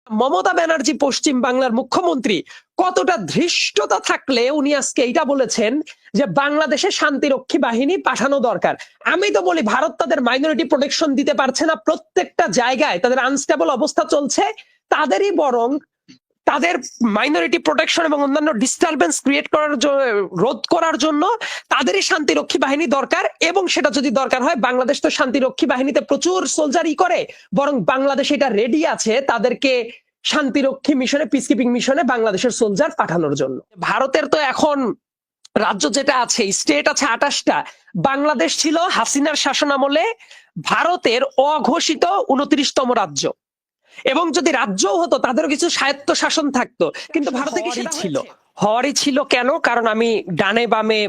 মমতা ব্যানার্জি পশ্চিম বাংলার মুখ্যমন্ত্রী কতটা ধৃষ্টতা থাকলে উনি আজকে এইটা বলেছেন যে বাংলাদেশে শান্তিরক্ষী বাহিনী পাঠানো দরকার। আমি তো বলি ভারত তাদের মাইনরিটি প্রোটেকশন দিতে পারছে না, প্রত্যেকটা জায়গায় তাদের আনস্টেবল অবস্থা চলছে, তাদেরই বরং তাদের মাইনরিটি প্রোটেকশন এবং অন্যান্য ডিস্টারবেন্স ক্রিয়েট করার রোধ করার জন্য তাদেরই শান্তিরক্ষী বাহিনী দরকার। এবং সেটা যদি দরকার হয়, বাংলাদেশ তো শান্তিরক্ষী বাহিনীতে প্রচুর সোলজারই করে, বরং বাংলাদেশ এটা রেডি আছে তাদেরকে শান্তিরক্ষী মিশনে, পিসকিপিং মিশনে বাংলাদেশের সোলজার পাঠানোর জন্য। ভারতের তো এখন রাজ্য যেটা আছে, স্টেট আছে 28টা। বাংলাদেশ ছিল হাসিনার শাসনামলে ভারতের অঘোষিত 29তম রাজ্য, এবং যদি রাজ্যও হতো তাদেরও কিছু স্বায়ত্ত শাসন থাকতো, কিন্তু ভারতে কি সেটা ছিল? হওয়ারই ছিল। কেন? কারণ আমি ডানে বামে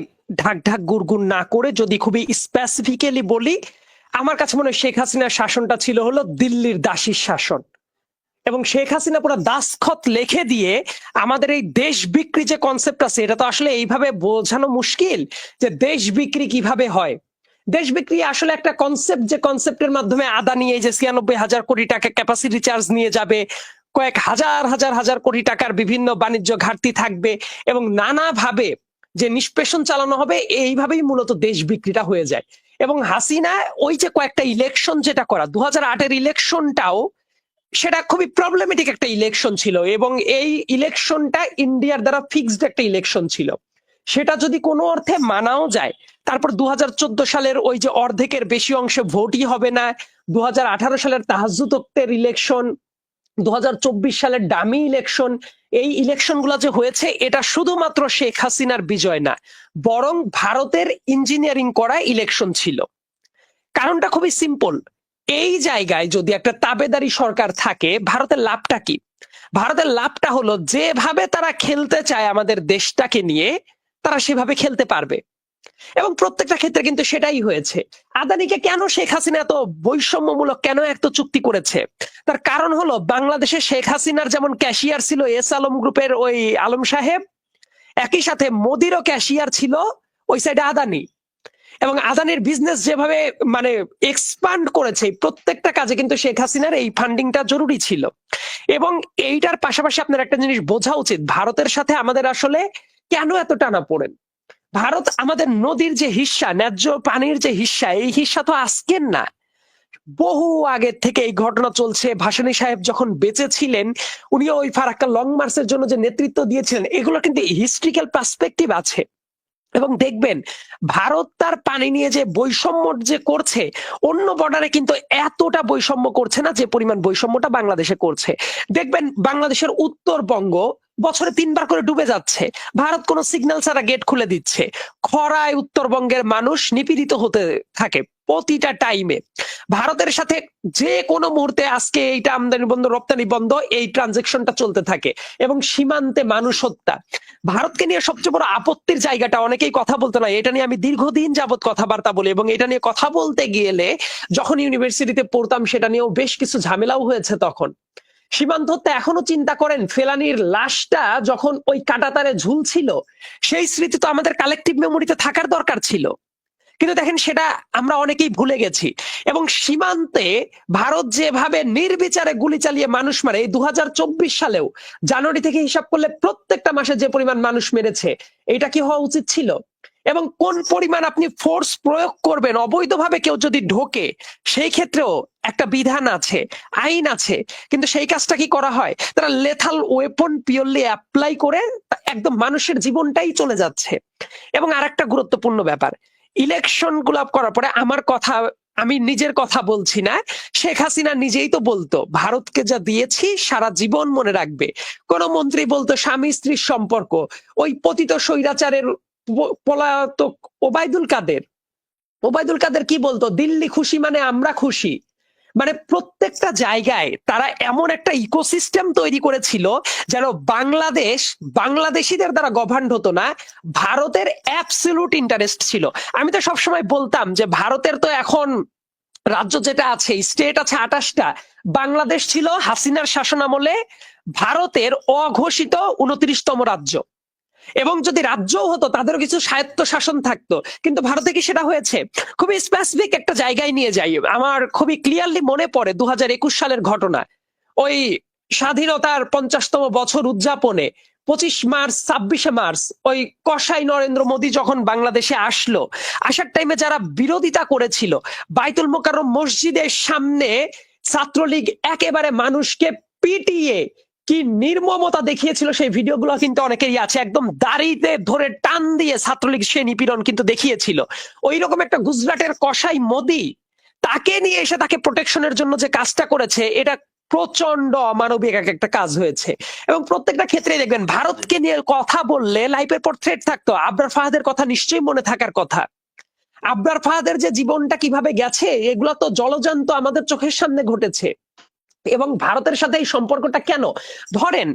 ঢাক ঢাক গুড়গুড় না করে যদি খুবই স্পেসিফিক্যালি বলি, আমার কাছে মনে হয় শেখ হাসিনার শাসনটা ছিল হলো দিল্লির দাসীর শাসন। এবং শেখ হাসিনা পুরো দাসখত লিখে দিয়ে আমাদের এই দেশ বিক্রি যে কনসেপ্ট আছে, এটা তো আসলে এইভাবে বোঝানো মুশকিল যে দেশ বিক্রি কিভাবে হয়। দেশ বিক্রি আসলে একটা কনসেপ্ট, যে কনসেপ্টের মাধ্যমে আদানি এই যে 96,000 কোটি টাকা ক্যাপাসিটি চার্জ নিয়ে যাবে, কয়েক হাজার হাজার হাজার কোটি টাকার বিভিন্ন বাণিজ্য ঘাটতি থাকবে এবং নানাভাবে যে নিষ্পেষণ চালানো হবে, এইভাবেই মূলত দেশ বিক্রিটা হয়ে যায়। এবং হাসিনা ওই যে কয়েকটা ইলেকশন যেটা করা, 2008-এর ইলেকশনটাও সেটা খুবই প্রবলেমেটিক একটা ইলেকশন ছিল, এবং এই ইলেকশনটা ইন্ডিয়ার দ্বারা ফিক্সড একটা ইলেকশন ছিল। সেটা যদি কোনো অর্থে মানাও যায়, তারপর 2014 সালের ওই যে অর্ধেকের বেশি অংশে ভোটই হবে না, 2018 সালের তাহাজ্জুদ ওয়াক্তের ইলেকশন, 2024 সালের ডামি ইলেকশন, এই ইলেকশন গুলা যে হয়েছে, এটা শুধুমাত্র শেখ হাসিনার বিজয় না, বরং ভারতের ইঞ্জিনিয়ারিং করা ইলেকশন ছিল। কারণটা খুবই সিম্পল। এই জায়গায় যদি একটা তাবেদারি সরকার থাকে, ভারতের লাভটা কি? ভারতের লাভটা হলো যেভাবে তারা খেলতে চায় আমাদের দেশটাকে নিয়ে, তারা সেভাবে খেলতে পারবে। এবং প্রত্যেকটা ক্ষেত্রে কিন্তু সেটাই হয়েছে। আদানিকে কেন শেখ হাসিনা এত বৈষম্যমূলক কেন এত চুক্তি করেছে? তার কারণ হলো বাংলাদেশে শেখ হাসিনার যেমন ক্যাশিয়ার ছিল এস আলম গ্রুপের ওই আলম সাহেব, একই সাথে মোদিরও ক্যাশিয়ার ছিল ওই সাইডে আদানি। এবং আদানির বিজনেস যেভাবে মানে এক্সপান্ড করেছে, প্রত্যেকটা কাজে কিন্তু শেখ হাসিনার এই ফান্ডিংটা জরুরি ছিল। এবং এইটার পাশাপাশি আপনার একটা জিনিস বোঝা উচিত, ভারতের সাথে আমাদের আসলে কেন এত টানাপোড়েন। ভারত আমাদের নদীর যে হিস্সা, ন্যায্য পানির যে হিস্সা, এই হিস্সা তো আজকের না, বহু আগের থেকে এই ঘটনা চলছে। ভাসানী সাহেব যখন বেঁচে ছিলেন, উনিও ওই ফারাক্কা লং মার্চের জন্য যে নেতৃত্ব দিয়েছিলেন, এগুলো কিন্তু হিস্ট্রিক্যাল পার্সপেক্টিভ আছে। এবং দেখবেন ভারত তার পানি নিয়ে যে বৈষম্য যে করছে, অন্য বর্ডারে কিন্তু এতটা বৈষম্য করছে না যে পরিমাণ বৈষম্যটা বাংলাদেশে করছে। দেখবেন বাংলাদেশের উত্তরবঙ্গ বছরে 3বার করে ডুবে যাচ্ছে, ভারত কোনো সিগন্যাল ছাড়া গেট খুলে দিচ্ছে। খরায় উত্তরবঙ্গের মানুষ নিপীড়িত হতে থাকে প্রতিটা টাইমে। ভারতের সাথে যে কোনো মুহূর্তে আজকে এইটা আমদানি বন্ধ, রপ্তানি বন্ধ, এই ট্রানজেকশনটা চলতে থাকে। এবং সীমান্তে মানুষ হত্যা। ভারতকে নিয়ে সবচেয়ে বড় আপত্তির জায়গাটা, অনেকেই কথা বলতো না, এটা নিয়ে আমি দীর্ঘদিন যাবত কথাবার্তা বলি, এবং এটা নিয়ে কথা বলতে গেলে যখন ইউনিভার্সিটিতে পড়তাম সেটা নিয়েও বেশ কিছু ঝামেলাও হয়েছে। তখন সীমান্ত হত্যা এখনো চিন্তা করেন, ফেলানির লাশটা যখন ওই কাঁটাতারে ঝুলছিল, সেই স্মৃতি তো আমাদের কালেকটিভ মেমোরিতে থাকার দরকার ছিল, কিন্তু দেখেন সেটা আমরা অনেকেই ভুলে গেছি। এবং সীমান্তে ভারত যেভাবে নির্বিচারে গুলি চালিয়ে মানুষ মারে, এই 2024 সালেও জানুয়ারি থেকে হিসাব করলে প্রত্যেকটা মাসে যে পরিমাণ মানুষ মেরেছে, এটা কি হওয়া উচিত ছিল? এবং কোন পরিমাণ আপনি ফোর্স প্রয়োগ করবেন অবৈধভাবে কেউ যদি ঢোকে, সেই ক্ষেত্রেও একটা বিধান আছে, আইন আছে, কিন্তু সেই কাজটা কি করা হয়? তারা লেথাল ওয়েপন পিওরলি অ্যাপ্লাই করে একদম মানুষের জীবনটাই চলে যাচ্ছে। এবং আরেকটা গুরুত্বপূর্ণ ব্যাপার, ইলেকশন গুলা করার পরে, আমার কথা, আমি নিজের কথা বলছি না, শেখ হাসিনা নিজেই তো বলতো ভারতকে যা দিয়েছি সারা জীবন মনে রাখবে। কোন মন্ত্রী বলতো স্বামী স্ত্রীর সম্পর্ক, ওই পতিত স্বৈরাচারের পলাতক ওবায়দুল কাদের কি বলতো, দিল্লি খুশি মানে আমরা খুশি। মানে প্রত্যেকটা জায়গায় তারা এমন একটা ইকোসিস্টেম তৈরি করেছিল যেন বাংলাদেশ বাংলাদেশিদের দ্বারা গভর্ন হতো না, ভারতের অ্যাবসলিউট ইন্টারেস্ট ছিল। আমি তো সবসময় বলতাম যে ভারতের তো এখন রাজ্য যেটা আছে, স্টেট আছে 28টা। বাংলাদেশ ছিল হাসিনার শাসনামলে ভারতের অঘোষিত 29তম রাজ্য, এবং যদি রাজ্যও হতো তাদেরও কিছু স্বায়ত্ত শাসন থাকতো, কিন্তু ভারতে কি সেটা হয়েছে? খুবই স্পেসিফিক একটা জায়গায় নিয়ে যাই, আমার খুবই ক্লিয়ারলি মনে পড়ে 2021 সালের ঘটনা। ওই স্বাধীনতার 50তম বছর উদযাপনে 25 মার্চ 26 মার্চ ওই কসাই নরেন্দ্র মোদী যখন বাংলাদেশে আসলো, আসার টাইমে যারা বিরোধিতা করেছিল, বাইতুল মোকাররম মসজিদের সামনে ছাত্রলীগ একেবারে মানুষকে পিটিয়ে কি নির্মমতা দেখিয়েছিল, সেই ভিডিওগুলো কিন্তু অনেকেরই আছে। একদম দাড়িতে ধরে টান দিয়ে ছাত্রলীগ সে নিপীড়ন কিন্তু দেখিয়েছিল। ওই রকম একটা গুজরাটের কসাই মোদী, তাকে নিয়ে এসে তাকে প্রোটেকশনের জন্য যে কাজটা করেছে, এটা প্রচন্ড অমানবিক একটা কাজ হয়েছে। এবং প্রত্যেকটা ক্ষেত্রে দেখবেন ভারতকে নিয়ে কথা বললে লাইফের পর থ্রেট থাকতো। আবরার ফাহাদের কথা নিশ্চয়ই মনে থাকার কথা। আবরার ফাহাদের যে জীবনটা কিভাবে গেছে, এগুলো তো জলজান্ত আমাদের চোখের সামনে ঘটেছে। এবং ভারতের সাথে এই সম্পর্কটা কেন, ধরেন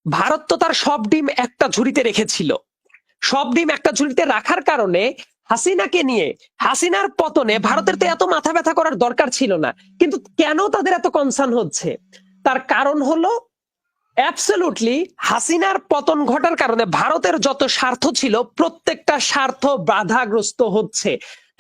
ভারত তো তার সব ডিম একটা ঝুড়িতে রেখেছিল। সব ডিম একটা ঝুড়িতে রাখার কারণে হাসিনাকে নিয়ে, হাসিনার পতনে ভারতের তো এত মাথা ব্যথা করার দরকার ছিল না। কিন্তু কেন তাদের এত কনসার্ন হচ্ছে? তার কারণ হলো অ্যাবসলিউটলি হাসিনার পতন ঘটার কারণে ভারতের যত স্বার্থ ছিল প্রত্যেকটা স্বার্থ বাধাগ্রস্ত হচ্ছে।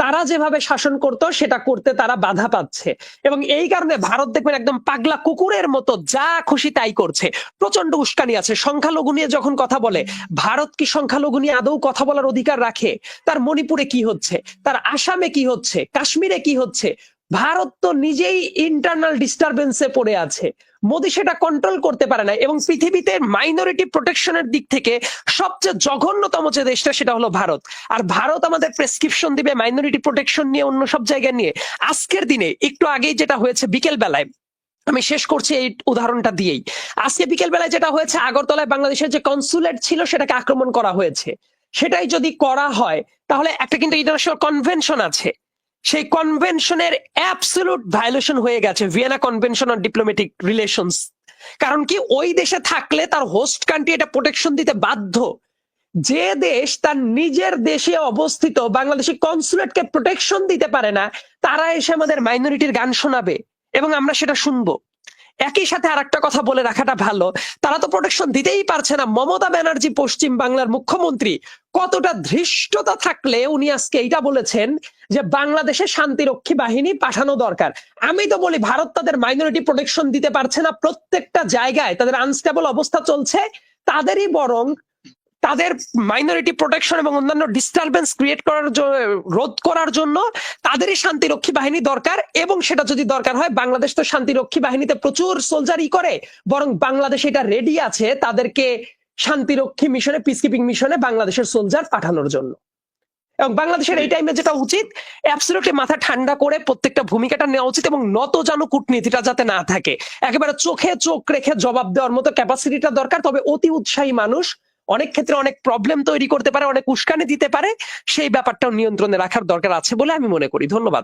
তারা যেভাবে শাসন করতো সেটা করতে তারা বাধা পাচ্ছে। এবং এই কারণে ভারত দেখবেন একদম পাগলা কুকুরের মতো যা খুশি তাই করছে। প্রচন্ড উস্কানি আছে। সংখ্যালঘু নিয়ে যখন কথা বলে, ভারত কি সংখ্যালঘু নিয়ে আদৌ কথা বলার অধিকার রাখে? তার মণিপুরে কি হচ্ছে, তার আসামে কি হচ্ছে, কাশ্মীরে কি হচ্ছে, ভারত তো নিজেই ইন্টারনাল ডিস্টারবেন্সে পড়ে আছে। মোদী সেটা কন্ট্রোল করতে পারে না। এবং পৃথিবীতে মাইনরিটি প্রোটেকশনের দিক থেকে সবচেয়ে জঘন্যতম যে দেশটা, সেটা হলো ভারত। আর ভারত আমাদের প্রেসক্রিপশন দিবে মাইনরিটি প্রোটেকশন নিয়ে, অন্য সব জায়গায় নিয়ে। আজকের দিনে একটু আগেই যেটা হয়েছে বিকেল বেলায়, আমি শেষ করছি এই উদাহরণটা দিয়েই। আজকে বিকেল বেলায় যেটা হয়েছে, আগরতলায় বাংলাদেশের যে কনসুলেট ছিল সেটাকে আক্রমণ করা হয়েছে। সেটাই যদি করা হয়, তাহলে একটা কিন্তু ইন্টারন্যাশনাল কনভেনশন আছে, সেই কনভেনশনের অ্যাবসলিউট ভায়োলেশন হয়ে গেছে, Vienna convention on diplomatic relations. কারণ কি, ওই দেশে থাকলে তার হোস্ট কান্ট্রি এটা প্রোটেকশন দিতে বাধ্য। যে দেশ তার নিজের দেশে অবস্থিত বাংলাদেশি কনসুলেটকে প্রোটেকশন দিতে পারে না, তারা এসে আমাদের মাইনরিটির গান শোনাবে এবং আমরা সেটা শুনবো। একই সাথে আরেকটা কথা বলে রাখাটা ভালো, তারা তো প্রোটেকশন দিতেই পারছে না। মমতা ব্যানার্জি পশ্চিম বাংলার মুখ্যমন্ত্রী, কতটা ধৃষ্টতা থাকলে উনি আজকে এইটা বলেছেন যে বাংলাদেশে শান্তিরক্ষী বাহিনী পাঠানো দরকার। আমি তো বলি ভারত তাদের মাইনরিটি প্রোটেকশন দিতে পারছে না, প্রত্যেকটা জায়গায় তাদের আনস্টেবল অবস্থা চলছে। তাদেরই বরং তাদের মাইনরিটি প্রোটেকশন এবং অন্যান্য ডিস্টারবেন্স ক্রিয়েট করার রোধ করার জন্য তাদেরই শান্তিরক্ষী বাহিনী দরকার। এবং সেটা যদি দরকার হয়, বাংলাদেশ তো শান্তিরক্ষী বাহিনীতে প্রচুর সোলজারই করে, বরং বাংলাদেশ এটা রেডি আছে তাদেরকে শান্তিরক্ষী মিশনে, পিসকিপিং মিশনে বাংলাদেশের সোলজার পাঠানোর জন্য। এবং বাংলাদেশের এই টাইমে যেটা উচিত, অ্যাবসলিউটলি মাথা ঠান্ডা করে প্রত্যেকটা ভূমিকাটা নেওয়া উচিত এবং নতজানু কূটনীতিটা যাতে না থাকে, একেবারে চোখে চোখ রেখে জবাব দেওয়ার মতো ক্যাপাসিটিটা দরকার। তবে অতি উৎসাহী মানুষ অনেক ক্ষেত্রে অনেক প্রবলেম তৈরি করতে পারে, অনেক উস্কানি দিতে পারে, সেই ব্যাপারটাও নিয়ন্ত্রণে রাখার দরকার আছে বলে আমি মনে করি। ধন্যবাদ।